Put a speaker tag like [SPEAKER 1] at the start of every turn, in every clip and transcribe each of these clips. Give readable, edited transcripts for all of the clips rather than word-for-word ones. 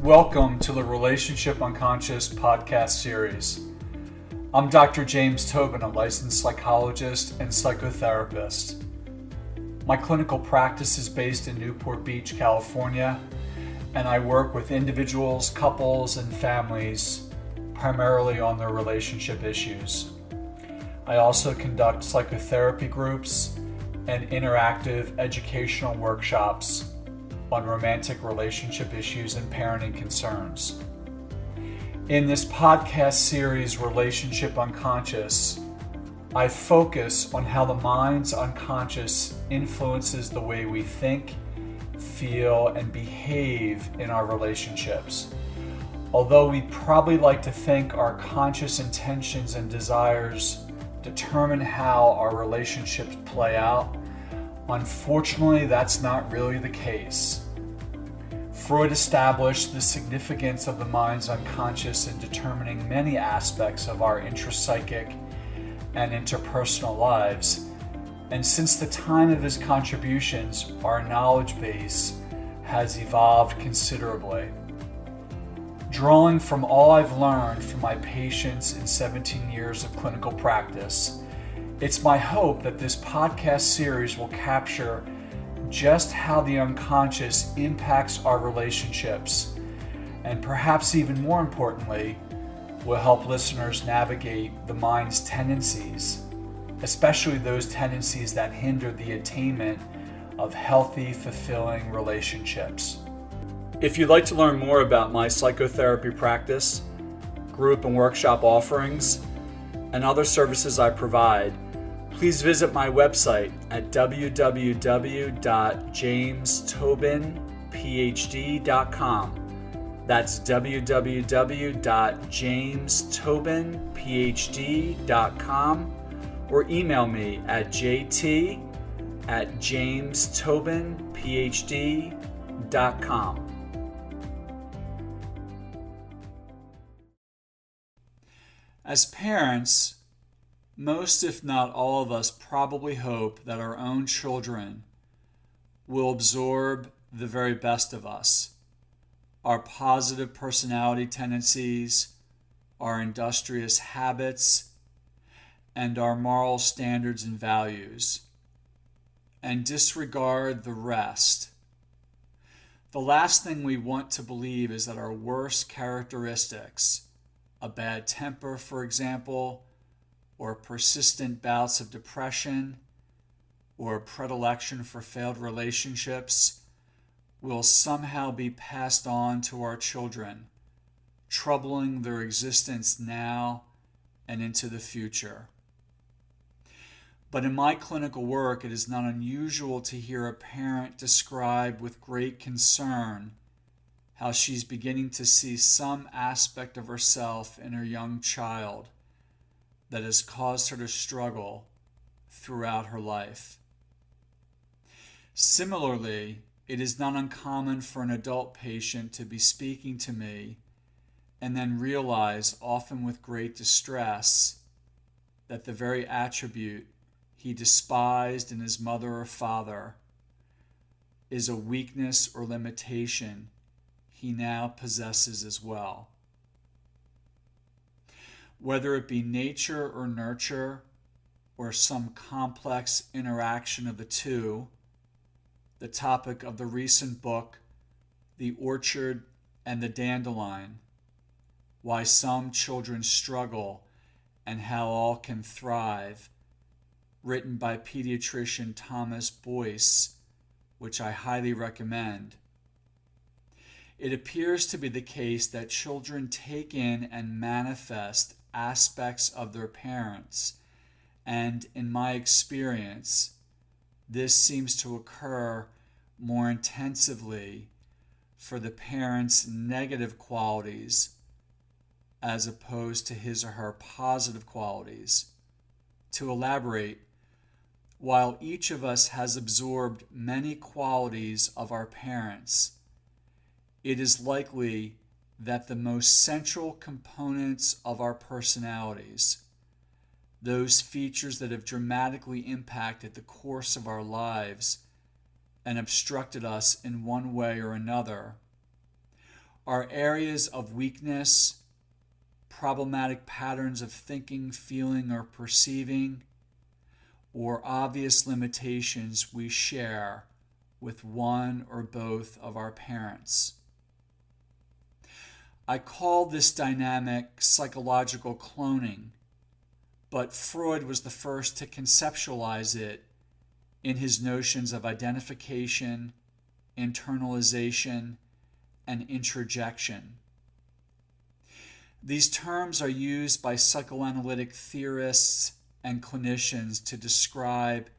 [SPEAKER 1] Welcome to the Relationship Unconscious podcast series. I'm Dr. James Tobin, a licensed psychologist and psychotherapist. My clinical practice is based in Newport Beach, California, and I work with individuals, couples, and families primarily on their relationship issues. I also conduct psychotherapy groups and interactive educational workshops on romantic relationship issues and parenting concerns. In this podcast series, Relationship Unconscious, I focus on how the mind's unconscious influences the way we think, feel, and behave in our relationships. Although we probably like to think our conscious intentions and desires determine how our relationships play out, unfortunately, that's not really the case. Freud established the significance of the mind's unconscious in determining many aspects of our intrapsychic and interpersonal lives, and since the time of his contributions, our knowledge base has evolved considerably. Drawing from all I've learned from my patients in 17 years of clinical practice, it's my hope that this podcast series will capture just how the unconscious impacts our relationships, and perhaps even more importantly, will help listeners navigate the mind's tendencies, especially those tendencies that hinder the attainment of healthy, fulfilling relationships. If you'd like to learn more about my psychotherapy practice, group and workshop offerings, and other services I provide, please visit my website at www.jamestobinphd.com. That's www.jamestobinphd.com, or email me at jt@jamestobinphd.com. As parents, most, if not all of us, probably hope that our own children will absorb the very best of us, our positive personality tendencies, our industrious habits, and our moral standards and values, and disregard the rest. The last thing we want to believe is that our worst characteristics, a bad temper, for example, or persistent bouts of depression, or predilection for failed relationships, will somehow be passed on to our children, troubling their existence now and into the future. But in my clinical work, it is not unusual to hear a parent describe with great concern how she's beginning to see some aspect of herself in her young child that has caused her to struggle throughout her life. Similarly, it is not uncommon for an adult patient to be speaking to me and then realize, often with great distress, that the very attribute he despised in his mother or father is a weakness or limitation he now possesses as well. Whether it be nature or nurture, or some complex interaction of the two, the topic of the recent book, The Orchard and the Dandelion, Why Some Children Struggle and How All Can Thrive, written by pediatrician Thomas Boyce, which I highly recommend. It appears to be the case that children take in and manifest aspects of their parents, and in my experience, this seems to occur more intensively for the parent's negative qualities as opposed to his or her positive qualities. To elaborate, while each of us has absorbed many qualities of our parents, it is likely that the most central components of our personalities, those features that have dramatically impacted the course of our lives and obstructed us in one way or another, are areas of weakness, problematic patterns of thinking, feeling, or perceiving, or obvious limitations we share with one or both of our parents. I call this dynamic psychological cloning, but Freud was the first to conceptualize it in his notions of identification, internalization, and introjection. These terms are used by psychoanalytic theorists and clinicians to describe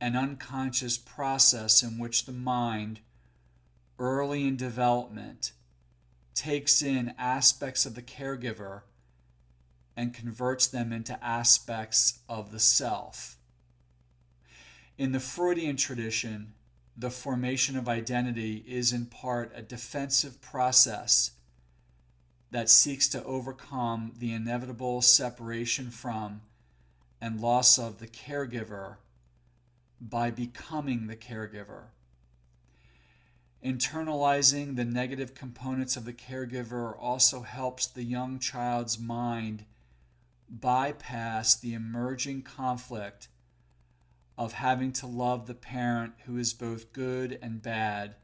[SPEAKER 1] an unconscious process in which the mind, early in development, takes in aspects of the caregiver and converts them into aspects of the self. In the Freudian tradition, the formation of identity is in part a defensive process that seeks to overcome the inevitable separation from and loss of the caregiver by becoming the caregiver. Internalizing the negative components of the caregiver also helps the young child's mind bypass the emerging conflict of having to love the parent who is both good and bad,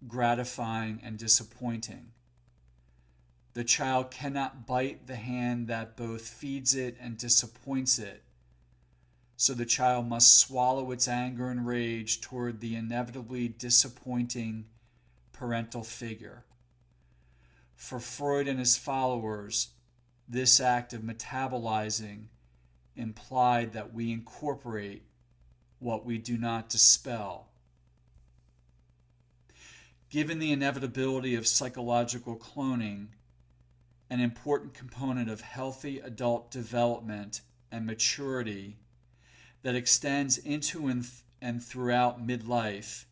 [SPEAKER 1] gratifying and disappointing. The child cannot bite the hand that both feeds it and disappoints it, so the child must swallow its anger and rage toward the inevitably disappointing parental figure. For Freud and his followers, this act of metabolizing implied that we incorporate what we do not dispel. Given the inevitability of psychological cloning, an important component of healthy adult development and maturity that extends into and throughout midlife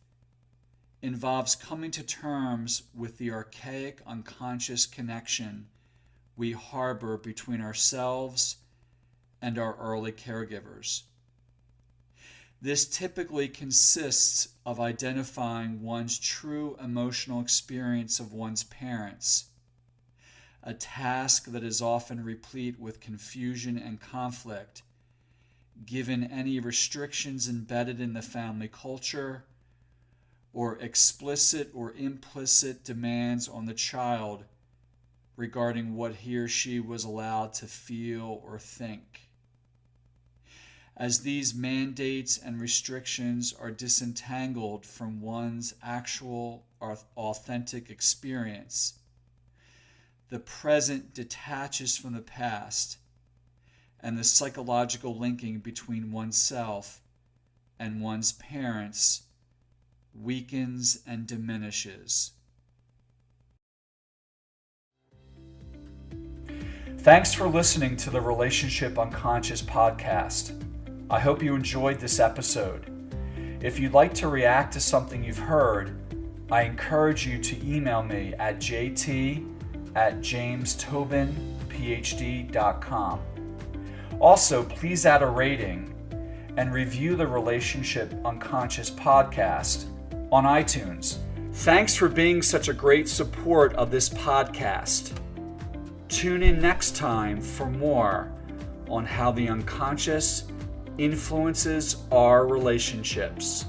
[SPEAKER 1] involves coming to terms with the archaic unconscious connection we harbor between ourselves and our early caregivers. This typically consists of identifying one's true emotional experience of one's parents, a task that is often replete with confusion and conflict, given any restrictions embedded in the family culture or explicit or implicit demands on the child regarding what he or she was allowed to feel or think. As these mandates and restrictions are disentangled from one's actual or authentic experience, the present detaches from the past, and the psychological linking between oneself and one's parents weakens and diminishes. Thanks for listening to the Relationship Unconscious podcast. I hope you enjoyed this episode. If you'd like to react to something you've heard, I encourage you to email me at jt@jamestobinphd.com. Also, please add a rating and review the Relationship Unconscious podcast on iTunes. Thanks for being such a great support of this podcast. Tune in next time for more on how the unconscious influences our relationships.